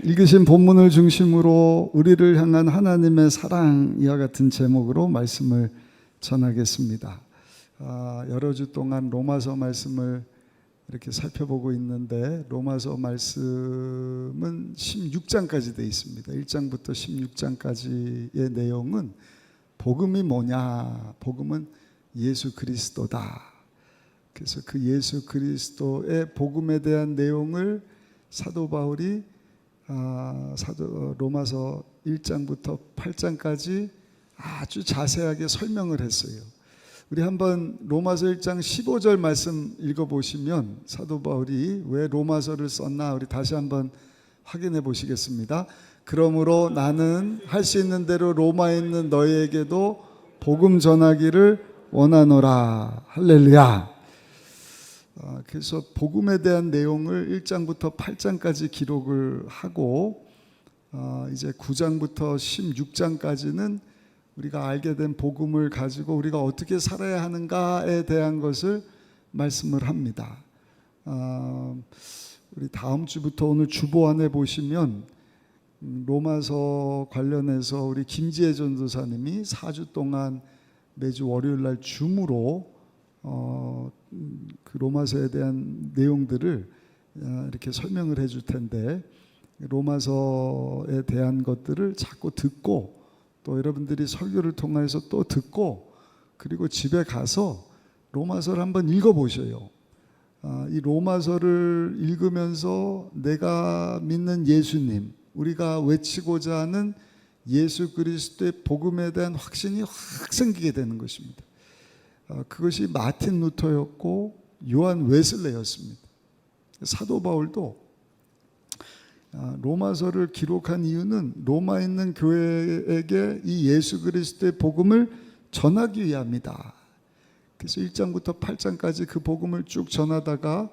읽으신 본문을 중심으로 우리를 향한 하나님의 사랑, 이와 같은 제목으로 말씀을 전하겠습니다. 여러 주 동안 로마서 말씀을 이렇게 살펴보고 있는데, 로마서 말씀은 16장까지 되어 있습니다. 1장부터 16장까지의 내용은 복음이 뭐냐? 복음은 예수 그리스도다. 그래서 그 예수 그리스도의 복음에 대한 내용을 사도 바울이 로마서 1장부터 8장까지 아주 자세하게 설명을 했어요. 우리 한번 로마서 1장 15절 말씀 읽어보시면 사도 바울이 왜 로마서를 썼나 우리 다시 한번 확인해 보시겠습니다. 그러므로 나는 할 수 있는 대로 로마에 있는 너희에게도 복음 전하기를 원하노라. 할렐루야. 그래서 복음에 대한 내용을 1장부터 8장까지 기록을 하고 이제 9장부터 16장까지는 우리가 알게 된 복음을 가지고 우리가 어떻게 살아야 하는가에 대한 것을 말씀을 합니다. 우리 다음 주부터 오늘 주보안에 보시면 로마서 관련해서 우리 김지혜 전도사님이 4주 동안 매주 월요일 날 줌으로 그 로마서에 대한 내용들을 이렇게 설명을 해줄 텐데, 로마서에 대한 것들을 자꾸 듣고 또 여러분들이 설교를 통해서 또 듣고 그리고 집에 가서 로마서를 한번 읽어보셔요. 이 로마서를 읽으면서 내가 믿는 예수님, 우리가 외치고자 하는 예수 그리스도의 복음에 대한 확신이 확 생기게 되는 것입니다. 그것이 마틴 루터였고 요한 웨슬레였습니다. 사도 바울도 로마서를 기록한 이유는 로마에 있는 교회에게 이 예수 그리스도의 복음을 전하기 위함이다. 그래서 1장부터 8장까지 그 복음을 쭉 전하다가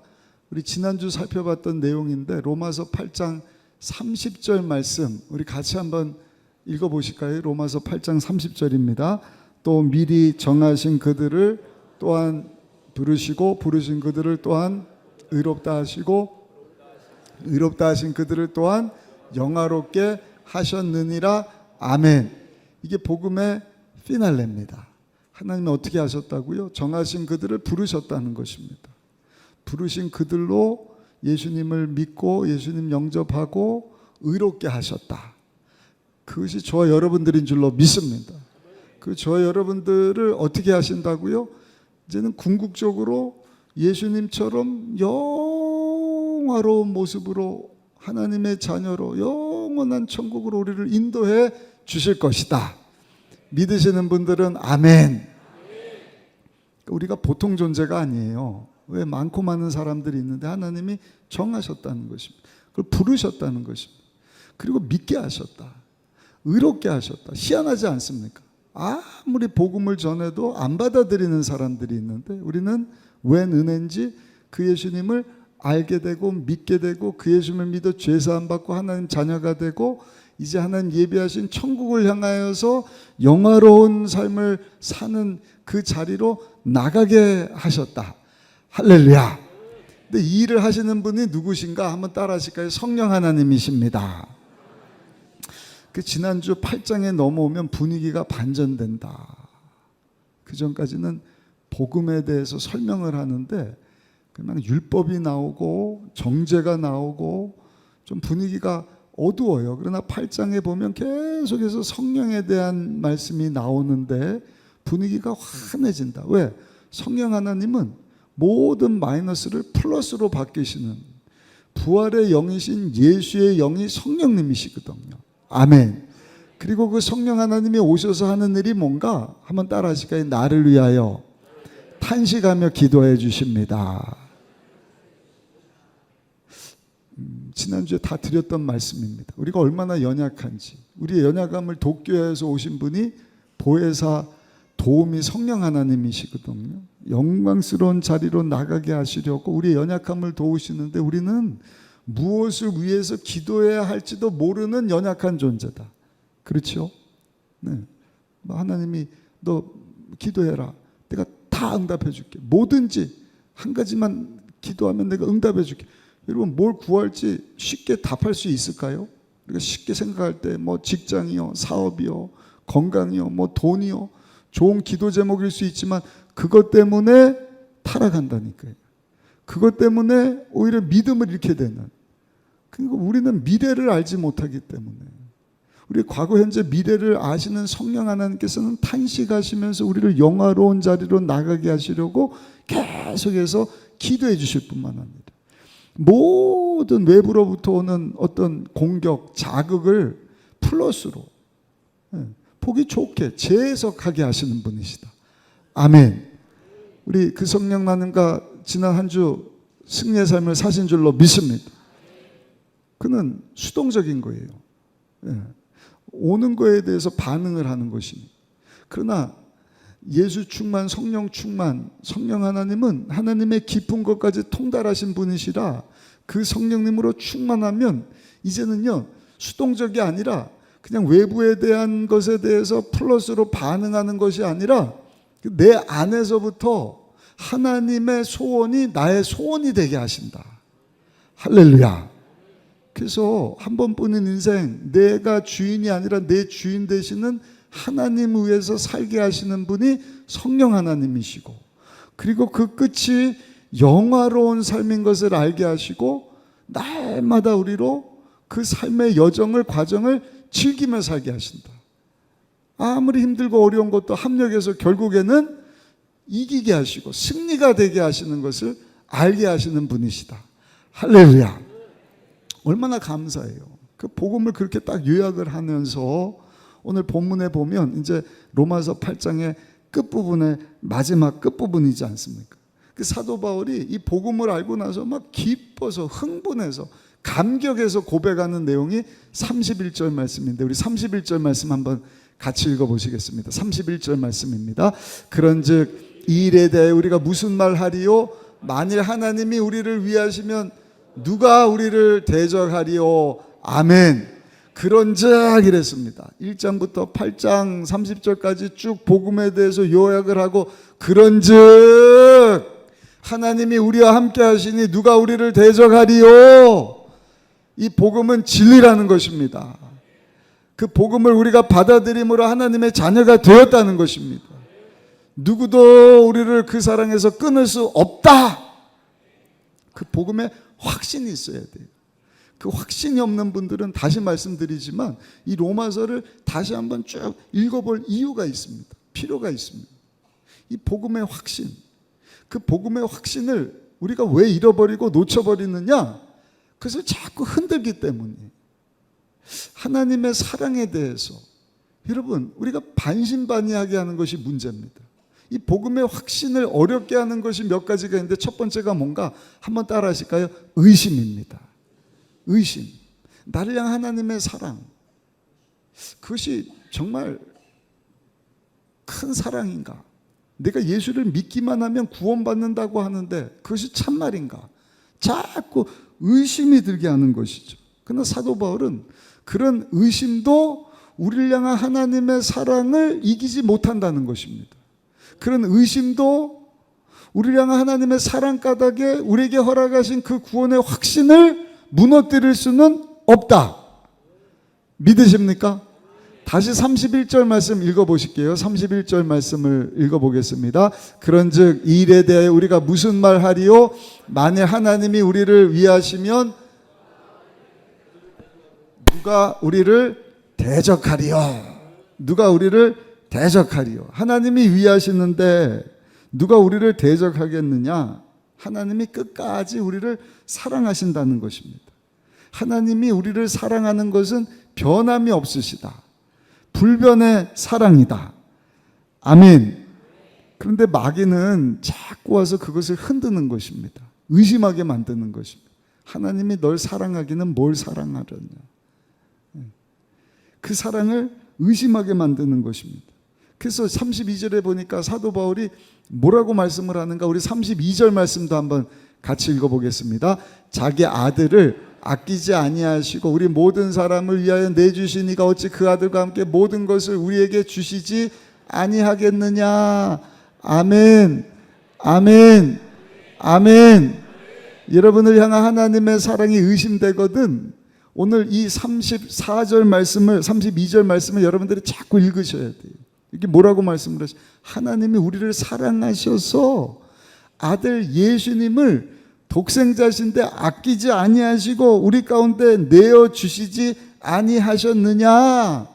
우리 지난주 살펴봤던 내용인데, 로마서 8장 30절 말씀 우리 같이 한번 읽어보실까요? 로마서 8장 30절입니다. 또 미리 정하신 그들을 또한 부르시고 부르신 그들을 또한 의롭다 하시고 의롭다 하신 그들을 또한 영화롭게 하셨느니라. 아멘. 이게 복음의 피날레입니다. 하나님이 어떻게 하셨다고요? 정하신 그들을 부르셨다는 것입니다. 부르신 그들로 예수님을 믿고 예수님 영접하고 의롭게 하셨다. 그것이 저와 여러분들인 줄로 믿습니다. 그 저와 여러분들을 어떻게 하신다고요? 이제는 궁극적으로 예수님처럼 영화로운 모습으로 하나님의 자녀로 영원한 천국으로 우리를 인도해 주실 것이다. 믿으시는 분들은 아멘. 우리가 보통 존재가 아니에요. 왜? 많고 많은 사람들이 있는데 하나님이 정하셨다는 것입니다. 그걸 부르셨다는 것입니다. 그리고 믿게 하셨다. 의롭게 하셨다. 희한하지 않습니까? 아무리 복음을 전해도 안 받아들이는 사람들이 있는데, 우리는 웬 은혜인지 그 예수님을 알게 되고 믿게 되고 그 예수님을 믿어 죄사함 받고 하나님 자녀가 되고 이제 하나님 예비하신 천국을 향하여서 영화로운 삶을 사는 그 자리로 나가게 하셨다. 할렐루야. 근데 이 일을 하시는 분이 누구신가 한번 따라 하실까요? 성령 하나님이십니다. 그 지난주 8장에 넘어오면 분위기가 반전된다. 그 전까지는 복음에 대해서 설명을 하는데 그냥 율법이 나오고 정죄가 나오고 좀 분위기가 어두워요. 그러나 8장에 보면 계속해서 성령에 대한 말씀이 나오는데 분위기가 환해진다. 왜? 성령 하나님은 모든 마이너스를 플러스로 바뀌시는 부활의 영이신 예수의 영이 성령님이시거든요. 아멘. 그리고 그 성령 하나님이 오셔서 하는 일이 뭔가 한번 따라 하실까요? 나를 위하여 탄식하며 기도해 주십니다. 지난주에 다 드렸던 말씀입니다. 우리가 얼마나 연약한지, 우리의 연약함을 돕기 위해서 오신 분이 보혜사 도움이 성령 하나님이시거든요. 영광스러운 자리로 나가게 하시려고 우리의 연약함을 도우시는데, 우리는 무엇을 위해서 기도해야 할지도 모르는 연약한 존재다. 그렇죠? 네. 하나님이 너 기도해라. 내가 다 응답해 줄게. 뭐든지 한 가지만 기도하면 내가 응답해 줄게. 여러분 뭘 구할지 쉽게 답할 수 있을까요? 우리가 쉽게 생각할 때 뭐 직장이요, 사업이요, 건강이요, 뭐 돈이요, 좋은 기도 제목일 수 있지만 그것 때문에 타락한다니까요. 그것 때문에 오히려 믿음을 잃게 되는. 그러니까 우리는 미래를 알지 못하기 때문에, 우리 과거 현재 미래를 아시는 성령 하나님께서는 탄식하시면서 우리를 영화로운 자리로 나가게 하시려고 계속해서 기도해 주실 뿐만 아니라 모든 외부로부터 오는 어떤 공격, 자극을 플러스로 보기 좋게 재해석하게 하시는 분이시다. 아멘. 우리 그 성령 나눔과 지난 한 주 승리의 삶을 사신 줄로 믿습니다. 그는 수동적인 거예요. 오는 거에 대해서 반응을 하는 것입니다. 그러나 예수 충만, 성령 충만, 성령 하나님은 하나님의 깊은 것까지 통달하신 분이시라 그 성령님으로 충만하면 이제는요 수동적이 아니라 그냥 외부에 대한 것에 대해서 플러스로 반응하는 것이 아니라 내 안에서부터 하나님의 소원이 나의 소원이 되게 하신다. 할렐루야. 그래서 한 번뿐인 인생, 내가 주인이 아니라 내 주인 되시는 하나님 위해서 살게 하시는 분이 성령 하나님이시고, 그리고 그 끝이 영화로운 삶인 것을 알게 하시고 날마다 우리로 그 삶의 여정을, 과정을 즐기며 살게 하신다. 아무리 힘들고 어려운 것도 합력해서 결국에는 이기게 하시고 승리가 되게 하시는 것을 알게 하시는 분이시다. 할렐루야. 얼마나 감사해요. 그 복음을 그렇게 딱 요약을 하면서 오늘 본문에 보면 이제 로마서 8장의 끝부분의 마지막 끝부분이지 않습니까? 그 사도 바울이 이 복음을 알고 나서 막 기뻐서 흥분해서 감격해서 고백하는 내용이 31절 말씀인데, 우리 31절 말씀 한번 같이 읽어보시겠습니다. 31절 말씀입니다. 그런즉 이 일에 대해 우리가 무슨 말 하리요? 만일 하나님이 우리를 위하시면 누가 우리를 대적하리요? 아멘. 그런즉 이랬습니다. 1장부터 8장 30절까지 쭉 복음에 대해서 요약을 하고, 그런즉 하나님이 우리와 함께 하시니 누가 우리를 대적하리요? 이 복음은 진리라는 것입니다. 그 복음을 우리가 받아들임으로 하나님의 자녀가 되었다는 것입니다. 누구도 우리를 그 사랑에서 끊을 수 없다. 그 복음에 확신이 있어야 돼요. 그 확신이 없는 분들은 다시 말씀드리지만 이 로마서를 다시 한번 쭉 읽어볼 이유가 있습니다. 필요가 있습니다. 이 복음의 확신, 그 복음의 확신을 우리가 왜 잃어버리고 놓쳐버리느냐? 그래서 자꾸 흔들기 때문이에요. 하나님의 사랑에 대해서 여러분 우리가 반신반의하게 하는 것이 문제입니다. 이 복음의 확신을 어렵게 하는 것이 몇 가지가 있는데, 첫 번째가 뭔가 한번 따라 하실까요? 의심입니다. 의심. 나를 향한 하나님의 사랑, 그것이 정말 큰 사랑인가? 내가 예수를 믿기만 하면 구원받는다고 하는데 그것이 참말인가? 자꾸 의심이 들게 하는 것이죠. 그러나 사도 바울은 그런 의심도 우리를 향한 하나님의 사랑을 이기지 못한다는 것입니다. 그런 의심도 우리를 향한 하나님의 사랑 까닭에 우리에게 허락하신 그 구원의 확신을 무너뜨릴 수는 없다. 믿으십니까? 다시 31절 말씀 읽어보실게요. 31절 말씀을 읽어보겠습니다. 그런즉 이 일에 대해 우리가 무슨 말 하리요? 만일 하나님이 우리를 위하시면 누가 우리를 대적하리요? 누가 우리를 대적하리요? 하나님이 위하시는데 누가 우리를 대적하겠느냐? 하나님이 끝까지 우리를 사랑하신다는 것입니다. 하나님이 우리를 사랑하는 것은 변함이 없으시다. 불변의 사랑이다. 아멘. 그런데 마귀는 자꾸 와서 그것을 흔드는 것입니다. 의심하게 만드는 것입니다. 하나님이 널 사랑하기는 뭘 사랑하려냐? 그 사랑을 의심하게 만드는 것입니다. 그래서 32절에 보니까 사도 바울이 뭐라고 말씀을 하는가? 우리 32절 말씀도 한번 같이 읽어보겠습니다. 자기 아들을 아끼지 아니하시고 우리 모든 사람을 위하여 내주시니가 어찌 그 아들과 함께 모든 것을 우리에게 주시지 아니하겠느냐? 아멘, 아멘, 아멘. 여러분을 향한 하나님의 사랑이 의심되거든 오늘 이 34절 말씀을 32절 말씀을 여러분들이 자꾸 읽으셔야 돼요. 이게 뭐라고 말씀을 하시죠? 하나님이 우리를 사랑하셔서 아들 예수님을 독생자신데 아끼지 아니하시고 우리 가운데 내어주시지 아니하셨느냐.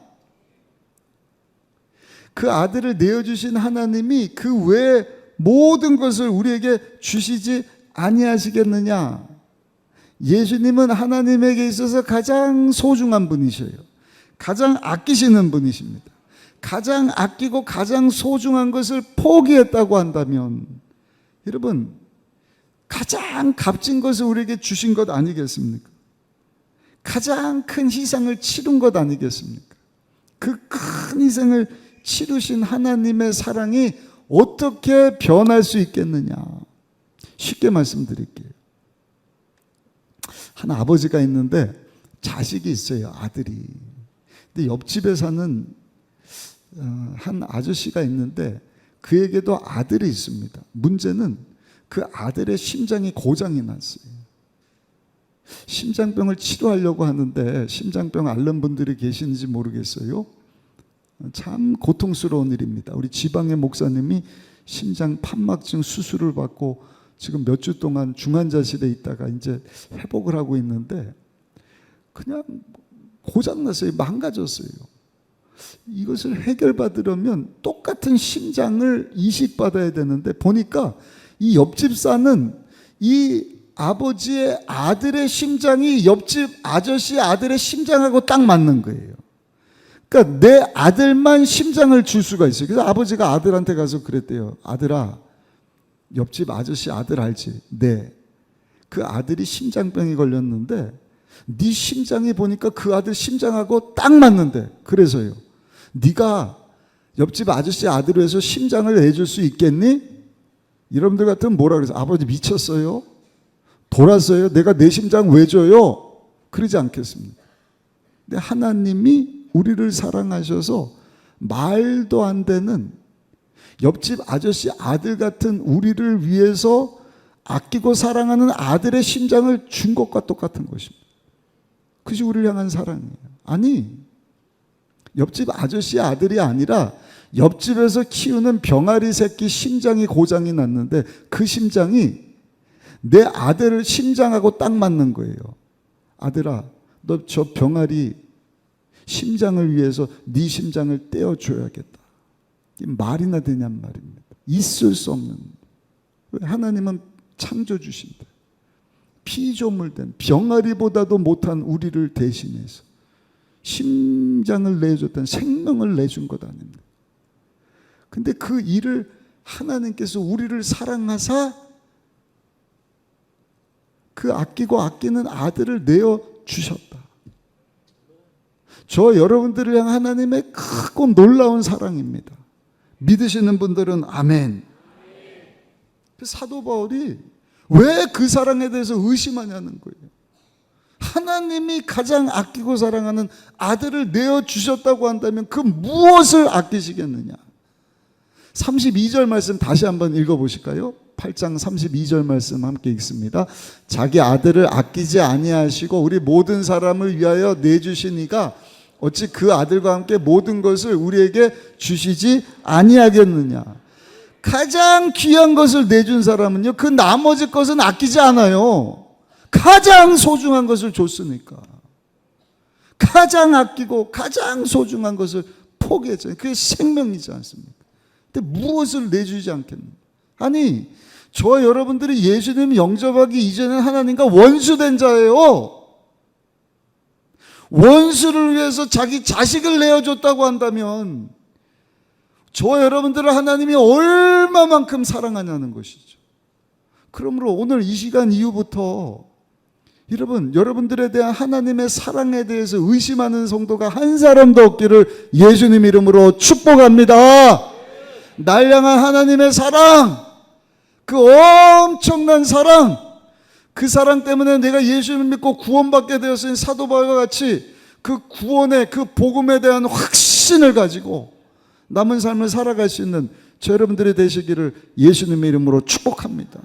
그 아들을 내어주신 하나님이 그 외에 모든 것을 우리에게 주시지 아니하시겠느냐. 예수님은 하나님에게 있어서 가장 소중한 분이셔요. 가장 아끼시는 분이십니다. 가장 아끼고 가장 소중한 것을 포기했다고 한다면 여러분 가장 값진 것을 우리에게 주신 것 아니겠습니까? 가장 큰 희생을 치른 것 아니겠습니까? 그 큰 희생을 치르신 하나님의 사랑이 어떻게 변할 수 있겠느냐. 쉽게 말씀드릴게요. 한 아버지가 있는데 자식이 있어요. 아들이. 근데 옆집에 사는 한 아저씨가 있는데 그에게도 아들이 있습니다. 문제는 그 아들의 심장이 고장이 났어요. 심장병을 치료하려고 하는데 심장병 앓는 분들이 계시는지 모르겠어요. 참 고통스러운 일입니다. 우리 지방의 목사님이 심장 판막증 수술을 받고 지금 몇 주 동안 중환자실에 있다가 이제 회복을 하고 있는데 그냥 고장났어요. 망가졌어요. 이것을 해결받으려면 똑같은 심장을 이식받아야 되는데 보니까 이 옆집 사는 이 아버지의 아들의 심장이 옆집 아저씨 아들의 심장하고 딱 맞는 거예요. 그러니까 내 아들만 심장을 줄 수가 있어요. 그래서 아버지가 아들한테 가서 그랬대요. 아들아, 옆집 아저씨 아들 알지? 네. 그 아들이 심장병이 걸렸는데 네 심장이 보니까 그 아들 심장하고 딱 맞는데 그래서요. 네가 옆집 아저씨 아들로 해서 심장을 내줄 수 있겠니? 여러분들 같으면 뭐라 그래서 아버지 미쳤어요? 돌았어요? 내가 내 심장 왜 줘요? 그러지 않겠습니까? 근데 하나님이 우리를 사랑하셔서 말도 안 되는 옆집 아저씨 아들 같은 우리를 위해서 아끼고 사랑하는 아들의 심장을 준 것과 똑같은 것입니다. 그것이 우리를 향한 사랑이에요. 아니, 옆집 아저씨 아들이 아니라 옆집에서 키우는 병아리 새끼 심장이 고장이 났는데 그 심장이 내 아들을 심장하고 딱 맞는 거예요. 아들아, 너 저 병아리 심장을 위해서 네 심장을 떼어줘야겠다. 말이나 되냔 말입니다. 있을 수 없는. 하나님은 창조주신다. 피조물된 병아리보다도 못한 우리를 대신해서 심장을 내줬다는 생명을 내준 것 아닙니까? 근데 그 일을 하나님께서 우리를 사랑하사 그 아끼고 아끼는 아들을 내어주셨다. 저 여러분들을 향한 하나님의 크고 놀라운 사랑입니다. 믿으시는 분들은 아멘. 사도 바울이 왜 그 사랑에 대해서 의심하냐는 거예요. 하나님이 가장 아끼고 사랑하는 아들을 내어주셨다고 한다면 그 무엇을 아끼시겠느냐. 32절 말씀 다시 한번 읽어보실까요? 8장 32절 말씀 함께 읽습니다. 자기 아들을 아끼지 아니하시고 우리 모든 사람을 위하여 내주시니가 어찌 그 아들과 함께 모든 것을 우리에게 주시지 아니하겠느냐. 가장 귀한 것을 내준 사람은요, 그 나머지 것은 아끼지 않아요. 가장 소중한 것을 줬으니까. 가장 아끼고 가장 소중한 것을 포기했잖아요. 그게 생명이지 않습니까? 근데 무엇을 내주지 않겠느냐. 아니, 저 여러분들이 예수님 영접하기 이전에 하나님과 원수된 자예요. 원수를 위해서 자기 자식을 내어줬다고 한다면 저 여러분들을 하나님이 얼마만큼 사랑하냐는 것이죠. 그러므로 오늘 이 시간 이후부터 여러분들에 대한 하나님의 사랑에 대해서 의심하는 성도가 한 사람도 없기를 예수님 이름으로 축복합니다. 날 향한 하나님의 사랑, 그 엄청난 사랑, 그 사랑 때문에 내가 예수님을 믿고 구원받게 되었으니 사도 바울과 같이 그 구원의 그 복음에 대한 확신을 가지고 남은 삶을 살아갈 수 있는 저 여러분들이 되시기를 예수님의 이름으로 축복합니다.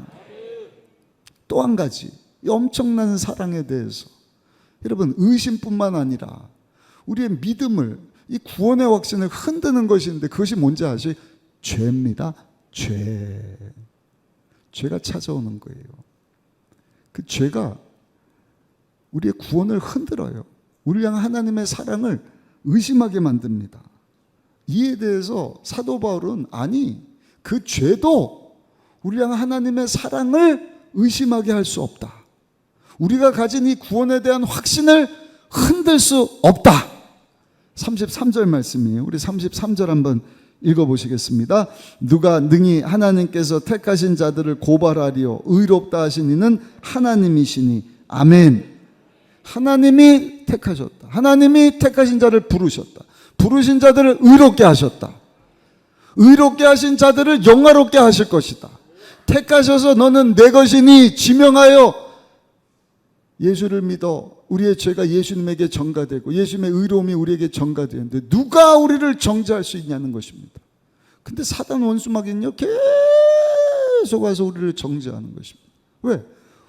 또 한 가지, 이 엄청난 사랑에 대해서 여러분, 의심뿐만 아니라 우리의 믿음을, 이 구원의 확신을 흔드는 것인데, 그것이 뭔지 아세요? 죄입니다. 죄가 찾아오는 거예요. 그 죄가 우리의 구원을 흔들어요. 우리 향한 하나님의 사랑을 의심하게 만듭니다. 이에 대해서 사도 바울은, 아니, 그 죄도 우리 향한 하나님의 사랑을 의심하게 할 수 없다. 우리가 가진 이 구원에 대한 확신을 흔들 수 없다. 33절 말씀이에요. 우리 33절 한번 읽어보시겠습니다. 누가 능히 하나님께서 택하신 자들을 고발하리요 의롭다 하신 이는 하나님이시니. 아멘. 하나님이 택하셨다. 하나님이 택하신 자를 부르셨다. 부르신 자들을 의롭게 하셨다. 의롭게 하신 자들을 영화롭게 하실 것이다. 택하셔서 너는 내 것이니 지명하여 예수를 믿어 우리의 죄가 예수님에게 전가되고 예수님의 의로움이 우리에게 전가되는데 누가 우리를 정죄할 수 있냐는 것입니다. 근데 사단 원수마귀는요, 계속 와서 우리를 정죄하는 것입니다. 왜?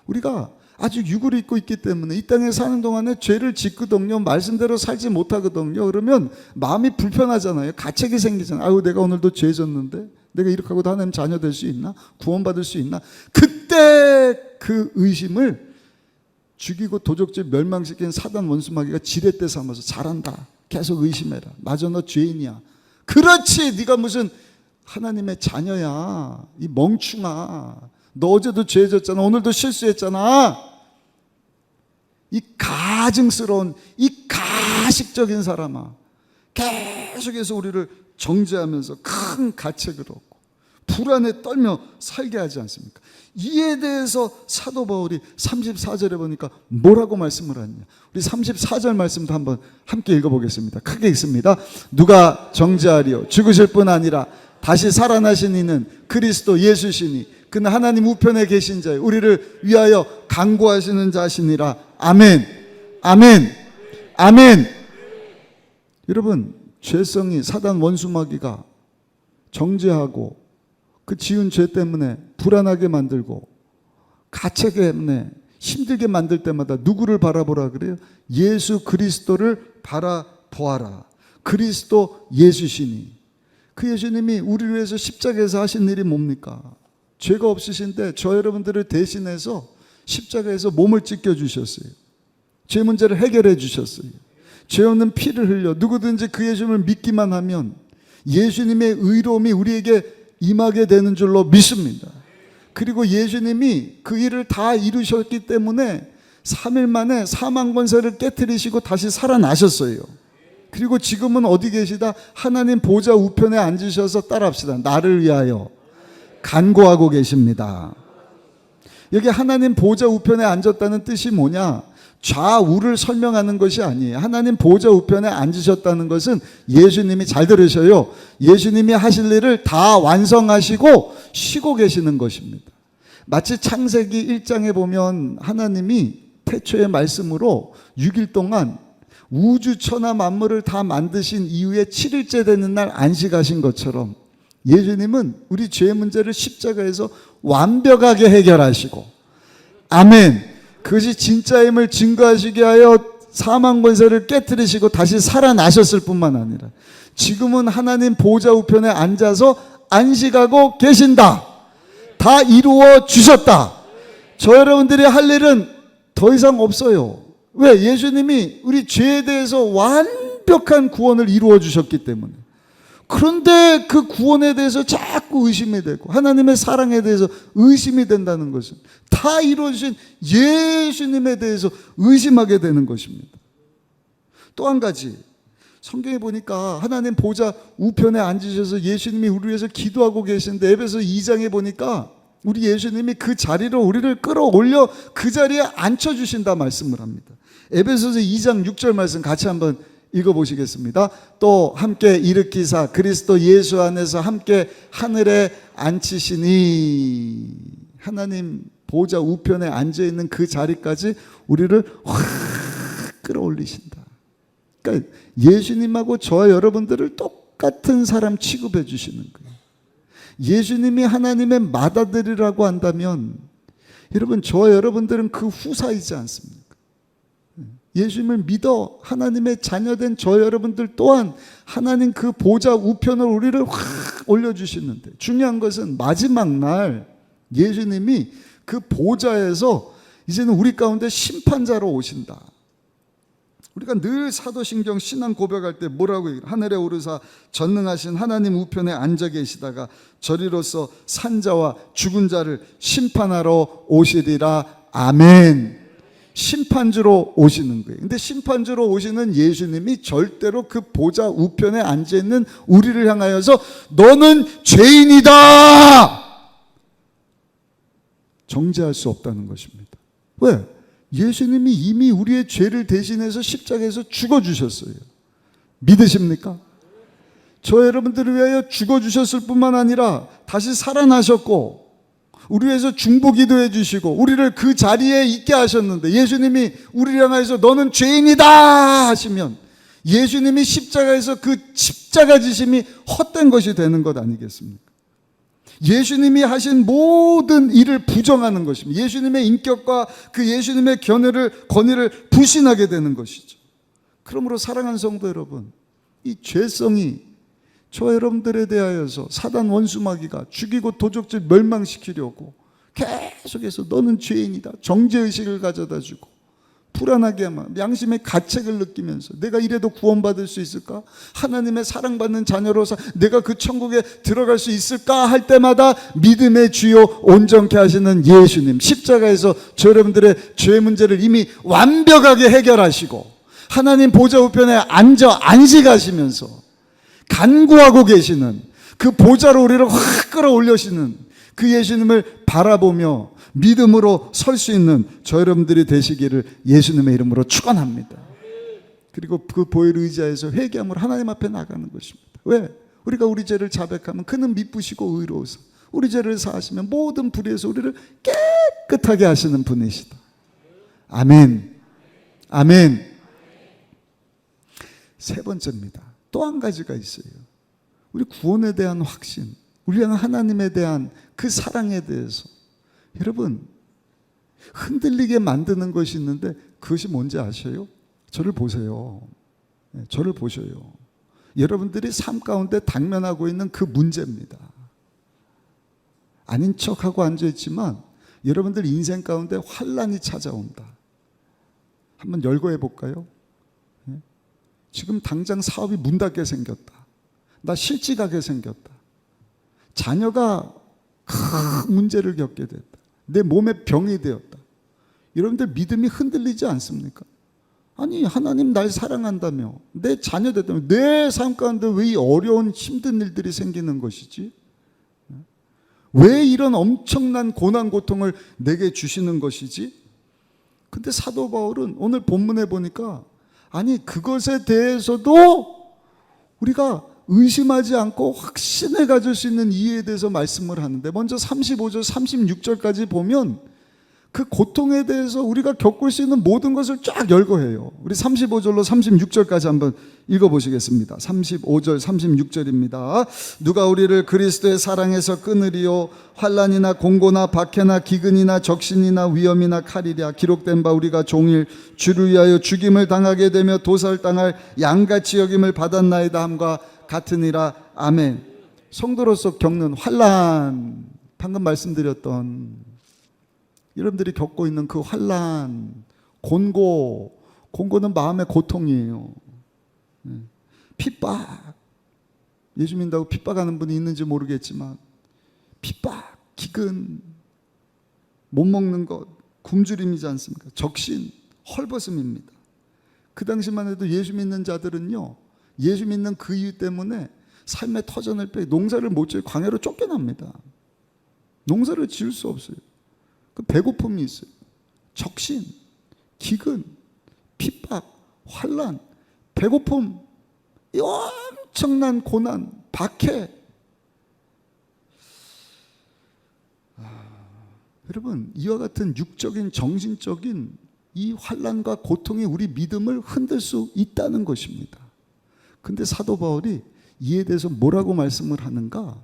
우리가 아주 육을 입고 있기 때문에 이 땅에 사는 동안에 죄를 짓거든요. 말씀대로 살지 못하거든요. 그러면 마음이 불편하잖아요. 가책이 생기잖아요. 아유, 내가 오늘도 죄 졌는데 내가 이렇게 하고도 하나님 자녀 될 수 있나? 구원받을 수 있나? 그때 그 의심을 죽이고 도적질 멸망시킨 사단 원수마귀가 지렛대 삼아서 잘한다. 계속 의심해라. 맞아, 너 죄인이야. 그렇지, 네가 무슨 하나님의 자녀야. 이 멍충아. 너 어제도 죄 졌잖아. 오늘도 실수했잖아. 이 가증스러운, 이 가식적인 사람아. 계속해서 우리를 정죄하면서 큰 가책을 얻고 불안에 떨며 살게 하지 않습니까? 이에 대해서 사도 바울이 34절에 보니까 뭐라고 말씀을 하느냐. 우리 34절 말씀도 한번 함께 읽어보겠습니다. 크게 읽습니다. 누가 정죄하리요 죽으실 뿐 아니라 다시 살아나신 이는 그리스도 예수시니 그는 하나님 우편에 계신 자요 우리를 위하여 간구하시는 자시니라. 아멘. 아멘. 아멘. 여러분, 죄성이 사단 원수마귀가 정죄하고 그 지은 죄 때문에 불안하게 만들고 가책 때문에 힘들게 만들 때마다 누구를 바라보라 그래요? 예수 그리스도를 바라보아라. 그리스도 예수시니. 그 예수님이 우리를 위해서 십자가에서 하신 일이 뭡니까? 죄가 없으신데 저 여러분들을 대신해서 십자가에서 몸을 찢겨 주셨어요. 죄 문제를 해결해 주셨어요. 죄 없는 피를 흘려 누구든지 그 예수님을 믿기만 하면 예수님의 의로움이 우리에게 임하게 되는 줄로 믿습니다. 그리고 예수님이 그 일을 다 이루셨기 때문에 3일 만에 사망 권세를 깨트리시고 다시 살아나셨어요. 그리고 지금은 어디 계시다? 하나님 보좌 우편에 앉으셔서 따라합시다. 나를 위하여 간구하고 계십니다. 여기 하나님 보좌 우편에 앉았다는 뜻이 뭐냐? 좌우를 설명하는 것이 아니에요. 하나님 보좌 우편에 앉으셨다는 것은 예수님이, 잘 들으셔요, 예수님이 하실 일을 다 완성하시고 쉬고 계시는 것입니다. 마치 창세기 1장에 보면 하나님이 태초의 말씀으로 6일 동안 우주 천하 만물을 다 만드신 이후에 7일째 되는 날 안식하신 것처럼 예수님은 우리 죄의 문제를 십자가에서 완벽하게 해결하시고, 아멘, 그것이 진짜임을 증거하시게 하여 사망 권세를 깨뜨리시고 다시 살아나셨을 뿐만 아니라 지금은 하나님 보좌 우편에 앉아서 안식하고 계신다. 다 이루어 주셨다. 저 여러분들이 할 일은 더 이상 없어요. 왜? 예수님이 우리 죄에 대해서 완벽한 구원을 이루어 주셨기 때문에. 그런데 그 구원에 대해서 자꾸 의심이 되고 하나님의 사랑에 대해서 의심이 된다는 것은 다 이루어주신 예수님에 대해서 의심하게 되는 것입니다. 또 한 가지, 성경에 보니까 하나님 보좌 우편에 앉으셔서 예수님이 우리 위해서 기도하고 계신데 에베소 2장에 보니까 우리 예수님이 그 자리로 우리를 끌어올려 그 자리에 앉혀주신다 말씀을 합니다. 에베소서 2장 6절 말씀 같이 한번 읽어보시겠습니다. 또 함께 일으키사 그리스도 예수 안에서 함께 하늘에 앉히시니. 하나님 보좌 우편에 앉아있는 그 자리까지 우리를 확 끌어올리신다. 그러니까 예수님하고 저와 여러분들을 똑같은 사람 취급해 주시는 거예요. 예수님이 하나님의 맏아들이라고 한다면 여러분, 저와 여러분들은 그 후사이지 않습니까? 예수님을 믿어 하나님의 자녀된 저 여러분들 또한 하나님 그 보좌 우편을 우리를 확 올려주시는데, 중요한 것은 마지막 날 예수님이 그 보좌에서 이제는 우리 가운데 심판자로 오신다. 우리가 늘 사도신경 신앙 고백할 때 뭐라고 얘기해요? 하늘에 오르사 전능하신 하나님 우편에 앉아 계시다가 저리로서 산자와 죽은 자를 심판하러 오시리라. 아멘. 심판주로 오시는 거예요. 근데 심판주로 오시는 예수님이 절대로 그 보좌 우편에 앉아 있는 우리를 향하여서 너는 죄인이다 정죄할 수 없다는 것입니다. 왜? 예수님이 이미 우리의 죄를 대신해서 십자가에서 죽어주셨어요. 믿으십니까? 저 여러분들을 위하여 죽어주셨을 뿐만 아니라 다시 살아나셨고 우리 위해서 중보기도 해주시고 우리를 그 자리에 있게 하셨는데, 예수님이 우리를 향해서 너는 죄인이다 하시면 예수님이 십자가에서 그 십자가 지심이 헛된 것이 되는 것 아니겠습니까? 예수님이 하신 모든 일을 부정하는 것입니다. 예수님의 인격과 그 예수님의 권위를 불신하게 되는 것이죠. 그러므로 사랑하는 성도 여러분, 이 죄성이 저 여러분들에 대하여서 사단 원수마귀가 죽이고 도적질 멸망시키려고 계속해서 너는 죄인이다 정죄의식을 가져다 주고 불안하게 하면 양심의 가책을 느끼면서 내가 이래도 구원받을 수 있을까? 하나님의 사랑받는 자녀로서 내가 그 천국에 들어갈 수 있을까? 할 때마다 믿음의 주요 온전케 하시는 예수님, 십자가에서 저 여러분들의 죄 문제를 이미 완벽하게 해결하시고 하나님 보좌 우편에 앉아 안식하시면서 간구하고 계시는 그 보좌로 우리를 확 끌어올리시는 그 예수님을 바라보며 믿음으로 설 수 있는 저 여러분들이 되시기를 예수님의 이름으로 축원합니다. 그리고 그 보혈 의지하여서 회개함으로 하나님 앞에 나가는 것입니다. 왜? 우리가 우리 죄를 자백하면 그는 미쁘시고 의로우사 우리 죄를 사하시면 모든 불의에서 우리를 깨끗하게 하시는 분이시다. 아멘. 아멘. 세 번째입니다. 또 한 가지가 있어요. 우리 구원에 대한 확신, 우리 하나님에 대한 그 사랑에 대해서 여러분 흔들리게 만드는 것이 있는데 그것이 뭔지 아셔요? 저를 보세요. 저를 보셔요. 여러분들이 삶 가운데 당면하고 있는 그 문제입니다. 아닌 척하고 앉아있지만 여러분들 인생 가운데 환란이 찾아온다. 한번 열거해 볼까요? 지금 당장 사업이 문 닫게 생겼다. 나 실직하게 생겼다. 자녀가 큰 문제를 겪게 됐다. 내 몸에 병이 되었다. 여러분들 믿음이 흔들리지 않습니까? 아니 하나님 날 사랑한다며 내 자녀 됐다며 내 삶 가운데 왜 이 어려운 힘든 일들이 생기는 것이지? 왜 이런 엄청난 고난 고통을 내게 주시는 것이지? 근데 사도 바울은 오늘 본문에 보니까 아니 그것에 대해서도 우리가 의심하지 않고 확신을 가질 수 있는 이해에 대해서 말씀을 하는데, 먼저 35절 36절까지 보면 그 고통에 대해서 우리가 겪을 수 있는 모든 것을 쫙 열거해요. 우리 35절로 36절까지 한번 읽어보시겠습니다. 35절 36절입니다. 누가 우리를 그리스도의 사랑에서 끊으리요? 환난이나 공고나 박해나 기근이나 적신이나 위험이나 칼이랴. 기록된 바 우리가 종일 주를 위하여 죽임을 당하게 되며 도살당할 양같이 여김을 받았나이다 함과 같으니라. 아멘. 성도로서 겪는 환난, 방금 말씀드렸던 여러분들이 겪고 있는 그 환난, 곤고는 마음의 고통이에요. 핍박, 예수 믿는다고 핍박하는 분이 있는지 모르겠지만 핍박, 기근, 못 먹는 것, 굶주림이지 않습니까? 적신, 헐벗음입니다. 그 당시만 해도 예수 믿는 자들은요, 예수 믿는 그 이유 때문에 삶의 터전을 빼 농사를 못 지어 광야로 쫓겨납니다. 농사를 지을 수 없어요. 그 배고픔이 있어요. 적신, 기근, 핍박, 환난, 배고픔, 이 엄청난 고난, 박해. 여러분 이와 같은 육적인 정신적인 이 환난과 고통이 우리 믿음을 흔들 수 있다는 것입니다. 근데 사도 바울이 이에 대해서 뭐라고 말씀을 하는가?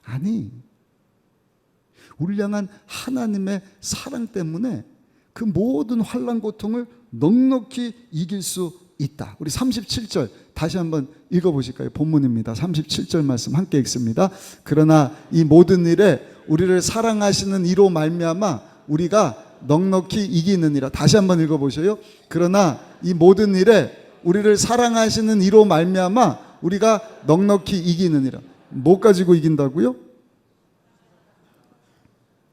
아니 우리를 향한 하나님의 사랑 때문에 그 모든 환난 고통을 넉넉히 이길 수 있다. 우리 37절 다시 한번 읽어보실까요? 본문입니다. 37절 말씀 함께 읽습니다. 그러나 이 모든 일에 우리를 사랑하시는 이로 말미암아 우리가 넉넉히 이기느니라. 다시 한번 읽어보셔요. 그러나 이 모든 일에 우리를 사랑하시는 이로 말미암아 우리가 넉넉히 이기느니라. 뭐 가지고 이긴다고요?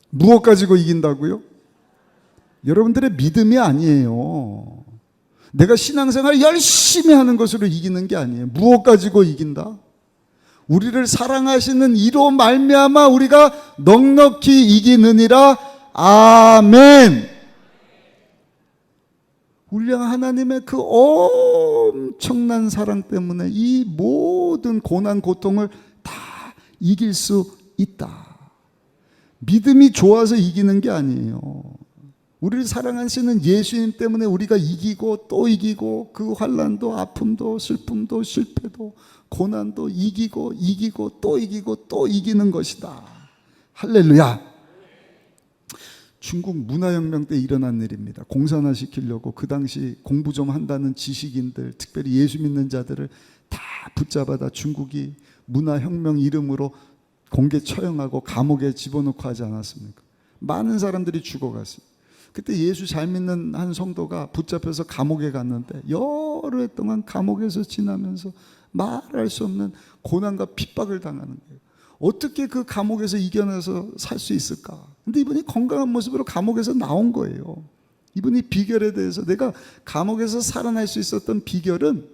무엇 가지고 이긴다고요? 여러분들의 믿음이 아니에요. 내가 신앙생활 열심히 하는 것으로 이기는 게 아니에요. 무엇 가지고 이긴다? 우리를 사랑하시는 이로 말미암아 우리가 넉넉히 이기느니라. 아멘. 우리 하나님의 그 엄청난 사랑 때문에 이 모든 고난 고통을 다 이길 수 있다. 믿음이 좋아서 이기는 게 아니에요. 우리를 사랑하시는 예수님 때문에 우리가 이기고 또 이기고 그 환난도 아픔도 슬픔도 실패도 고난도 이기고 또 이기고 또 이기는 것이다. 할렐루야. 중국 문화혁명 때 일어난 일입니다. 공산화시키려고 그 당시 공부 좀 한다는 지식인들, 특별히 예수 믿는 자들을 다 붙잡아다 중국이 문화혁명 이름으로 공개 처형하고 감옥에 집어넣고 하지 않았습니까? 많은 사람들이 죽어갔어요. 그때 예수 잘 믿는 한 성도가 붙잡혀서 감옥에 갔는데 여러 해 동안 감옥에서 지나면서 말할 수 없는 고난과 핍박을 당하는 거예요. 어떻게 그 감옥에서 이겨내서 살 수 있을까? 근데 이분이 건강한 모습으로 감옥에서 나온 거예요. 이분이 비결에 대해서 내가 감옥에서 살아날 수 있었던 비결은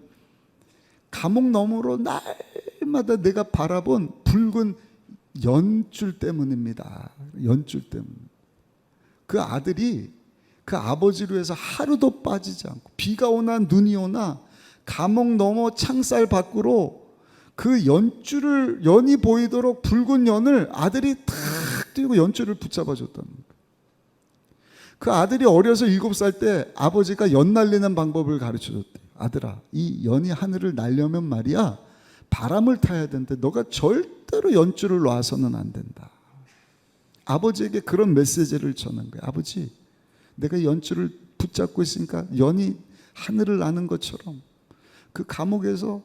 감옥 너머로 날마다 내가 바라본 붉은 연줄 때문입니다. 연줄 때문. 그 아들이 그 아버지로 해서 하루도 빠지지 않고 비가 오나 눈이 오나 감옥 너머 창살 밖으로 그 연이 보이도록 붉은 연을 아들이 탁 띄고 연줄을 붙잡아 줬다는 거예요. 그 아들이 어려서 7살 때 아버지가 연 날리는 방법을 가르쳐 줬대요. 아들아, 이 연이 하늘을 날려면 말이야 바람을 타야 되는데 너가 절대로 연줄을 놔서는 안 된다. 아버지에게 그런 메시지를 전한 거예요. 아버지, 내가 연줄을 붙잡고 있으니까 연이 하늘을 나는 것처럼 그 감옥에서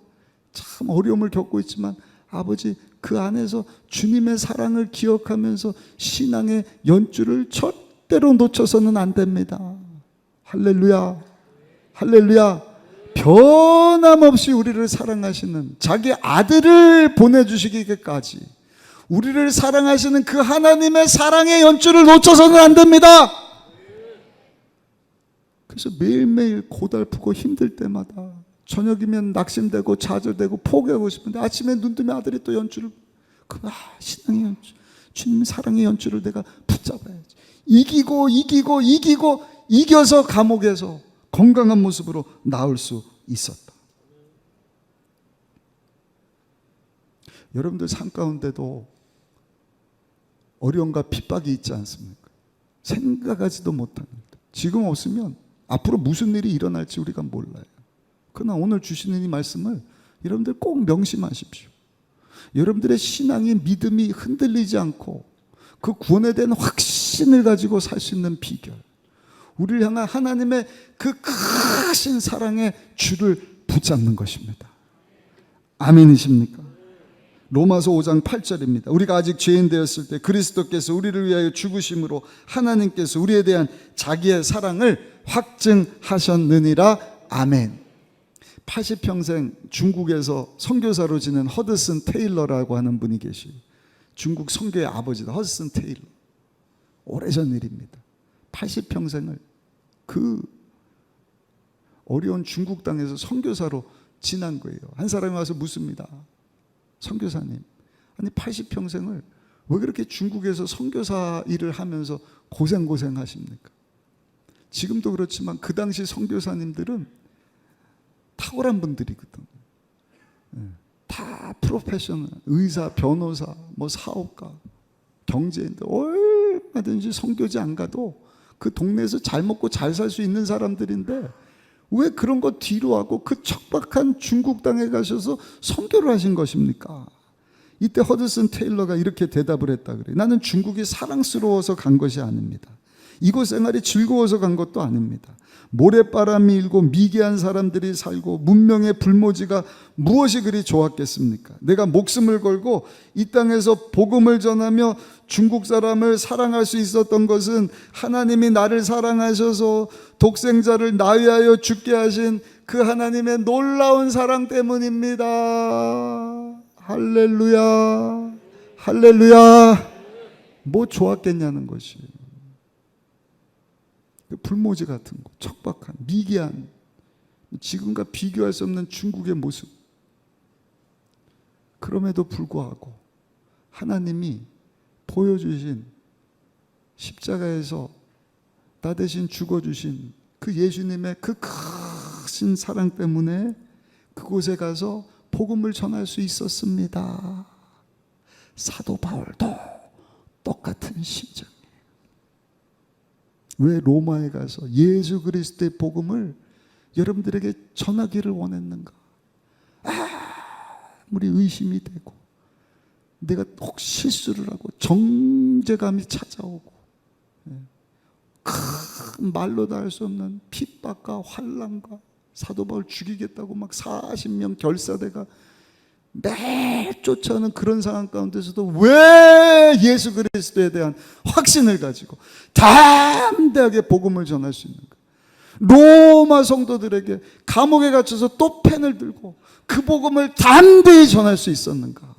참 어려움을 겪고 있지만 아버지 그 안에서 주님의 사랑을 기억하면서 신앙의 연줄을 절대로 놓쳐서는 안 됩니다. 할렐루야. 할렐루야. 변함없이 우리를 사랑하시는 자기 아들을 보내주시기까지 우리를 사랑하시는 그 하나님의 사랑의 연줄을 놓쳐서는 안 됩니다. 그래서 매일매일 고달프고 힘들 때마다 저녁이면 낙심되고 좌절되고 포기하고 싶은데 아침에 눈 뜨면 아들이 또 연줄을 신앙의 연줄, 주님의 사랑의 연줄을 내가 붙잡아야지. 이겨서 감옥에서 건강한 모습으로 나올 수 있었다. 여러분들 삶 가운데도 어려움과 핍박이 있지 않습니까? 생각하지도 못합니다. 지금 없으면 앞으로 무슨 일이 일어날지 우리가 몰라요. 그러나 오늘 주시는 이 말씀을 여러분들 꼭 명심하십시오. 여러분들의 신앙의 믿음이 흔들리지 않고 그 구원에 대한 확신을 가지고 살 수 있는 비결, 우리를 향한 하나님의 그 크신 사랑의 줄을 붙잡는 것입니다. 아멘이십니까? 로마서 5장 8절입니다. 우리가 아직 죄인 되었을 때 그리스도께서 우리를 위하여 죽으심으로 하나님께서 우리에 대한 자기의 사랑을 확증하셨느니라. 아멘. 80평생 중국에서 선교사로 지낸 허드슨 테일러라고 하는 분이 계시요. 중국 선교의 아버지다. 허드슨 테일러. 오래전 일입니다. 80평생을 그 어려운 중국 땅에서 선교사로 지난 거예요. 한 사람이 와서 묻습니다. 선교사님, 아니 80평생을 왜 그렇게 중국에서 선교사 일을 하면서 고생하십니까? 지금도 그렇지만 그 당시 선교사님들은 탁월한 분들이거든. 다 프로페셔널, 의사, 변호사, 뭐 사업가, 경제인들 얼마든지 선교지 안 가도 그 동네에서 잘 먹고 잘 살 수 있는 사람들인데 왜 그런 거 뒤로 하고 그 척박한 중국 땅에 가셔서 선교를 하신 것입니까? 이때 허드슨 테일러가 이렇게 대답을 했다 그래요. 나는 중국이 사랑스러워서 간 것이 아닙니다. 이곳 생활이 즐거워서 간 것도 아닙니다. 모래바람이 일고 미개한 사람들이 살고 문명의 불모지가 무엇이 그리 좋았겠습니까? 내가 목숨을 걸고 이 땅에서 복음을 전하며 중국 사람을 사랑할 수 있었던 것은 하나님이 나를 사랑하셔서 독생자를 나 위하여 죽게 하신 그 하나님의 놀라운 사랑 때문입니다. 할렐루야, 할렐루야. 뭐 좋았겠냐는 것이에요. 불모지 같은 거, 척박한, 미개한, 지금과 비교할 수 없는 중국의 모습. 그럼에도 불구하고 하나님이 보여주신 십자가에서 나 대신 죽어주신 그 예수님의 그 크신 사랑 때문에 그곳에 가서 복음을 전할 수 있었습니다. 사도 바울도 똑같은 심정이에요. 왜 로마에 가서 예수 그리스도의 복음을 여러분들에게 전하기를 원했는가? 아무리 의심이 되고 내가 혹시 실수를 하고 정죄감이 찾아오고 큰 말로도 할 수 없는 핍박과 환난과 사도 바울 죽이겠다고 막 40명 결사대가 매일 쫓아오는 그런 상황 가운데서도 왜 예수 그리스도에 대한 확신을 가지고 담대하게 복음을 전할 수 있는가? 로마 성도들에게 감옥에 갇혀서 또 펜을 들고 그 복음을 담대히 전할 수 있었는가?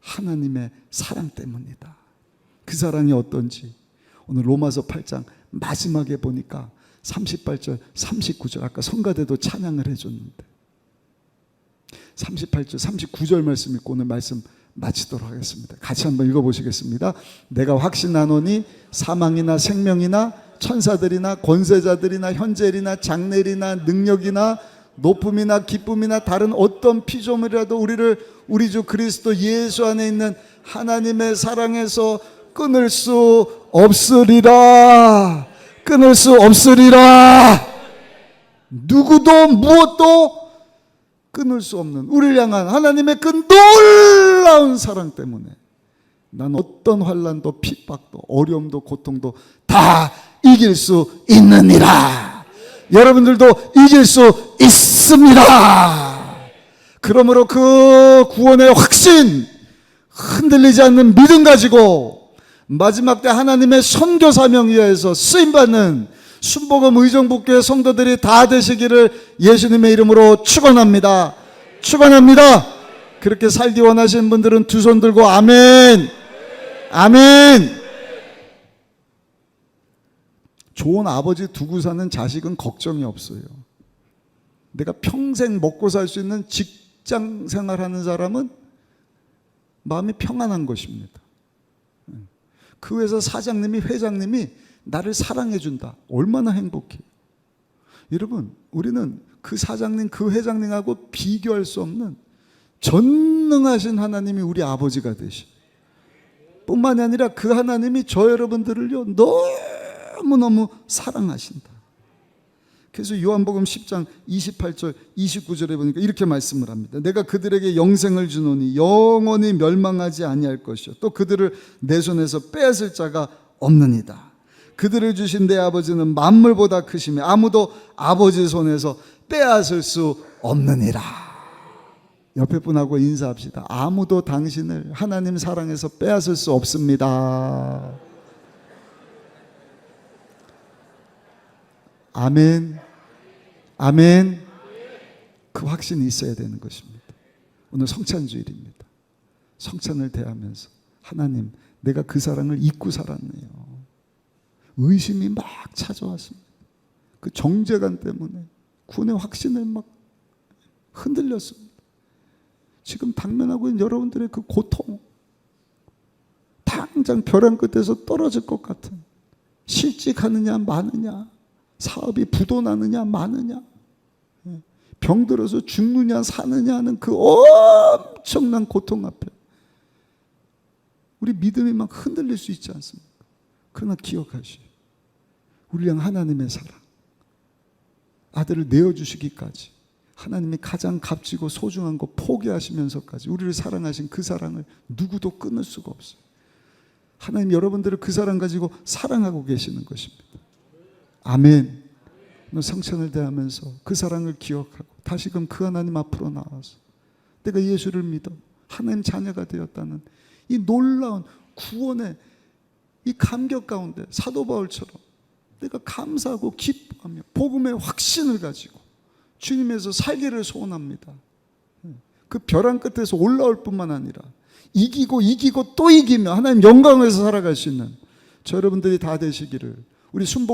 하나님의 사랑 때문이다. 그 사랑이 어떤지 오늘 로마서 8장 마지막에 보니까 38절 39절 아까 성가대도 찬양을 해줬는데 38절 39절 말씀 읽고 오늘 말씀 마치도록 하겠습니다. 같이 한번 읽어보시겠습니다. 내가 확신하노니 사망이나 생명이나 천사들이나 권세자들이나 현재일이나 장래일이나 능력이나 높음이나 기쁨이나 다른 어떤 피조물이라도 우리를 우리 주 그리스도 예수 안에 있는 하나님의 사랑에서 끊을 수 없으리라. 끊을 수 없으리라. 누구도 무엇도 끊을 수 없는 우리를 향한 하나님의 그 놀라운 사랑 때문에 난 어떤 환난도 핍박도 어려움도 고통도 다 이길 수 있느니라. 여러분들도 이길 수 있습니다. 그러므로 그 구원의 확신, 흔들리지 않는 믿음 가지고 마지막 때 하나님의 선교 사명 위하여서 쓰임받는 순복음 의정부교회 성도들이 다 되시기를 예수님의 이름으로 축원합니다. 축원합니다. 그렇게 살기 원하시는 분들은 두 손 들고 아멘. 아멘. 좋은 아버지 두고 사는 자식은 걱정이 없어요. 내가 평생 먹고 살 수 있는 직장 생활하는 사람은 마음이 평안한 것입니다. 그 회사 사장님이 회장님이 나를 사랑해 준다. 얼마나 행복해요. 여러분, 우리는 그 사장님 그 회장님하고 비교할 수 없는 전능하신 하나님이 우리 아버지가 되시 뿐만이 아니라 그 하나님이 저 여러분들을요 너무너무 사랑하신다. 그래서 요한복음 10장 28절 29절에 보니까 이렇게 말씀을 합니다. 내가 그들에게 영생을 주노니 영원히 멸망하지 아니할 것이요 또 그들을 내 손에서 빼앗을 자가 없느니라. 그들을 주신 내 아버지는 만물보다 크시며 아무도 아버지 손에서 빼앗을 수 없느니라. 옆에 분하고 인사합시다. 아무도 당신을 하나님 사랑에서 빼앗을 수 없습니다. 아멘. 아멘. 그 확신이 있어야 되는 것입니다. 오늘 성찬주일입니다. 성찬을 대하면서 하나님, 내가 그 사랑을 잊고 살았네요. 의심이 막 찾아왔습니다. 그 정죄감 때문에 구원의 확신을 막 흔들렸습니다. 지금 당면하고 있는 여러분들의 그 고통, 당장 벼랑 끝에서 떨어질 것 같은, 실직하느냐 마느냐, 사업이 부도나느냐 마느냐, 병들어서 죽느냐 사느냐 하는 그 엄청난 고통 앞에 우리 믿음이 막 흔들릴 수 있지 않습니까? 그러나 기억하시오. 우리 향 하나님의 사랑, 아들을 내어주시기까지 하나님이 가장 값지고 소중한 거 포기하시면서까지 우리를 사랑하신 그 사랑을 누구도 끊을 수가 없어요. 하나님 여러분들을 그 사랑 가지고 사랑하고 계시는 것입니다. 아멘. 오늘 성찬을 대하면서 그 사랑을 기억하고 다시금 그 하나님 앞으로 나와서 내가 예수를 믿어 하나님 자녀가 되었다는 이 놀라운 구원의 이 감격 가운데 사도 바울처럼 내가 감사하고 기뻐하며 복음의 확신을 가지고 주님에서 살기를 소원합니다. 그 벼랑 끝에서 올라올 뿐만 아니라 이기고 또 이기며 하나님 영광에서 살아갈 수 있는 저 여러분들이 다 되시기를 우리 순복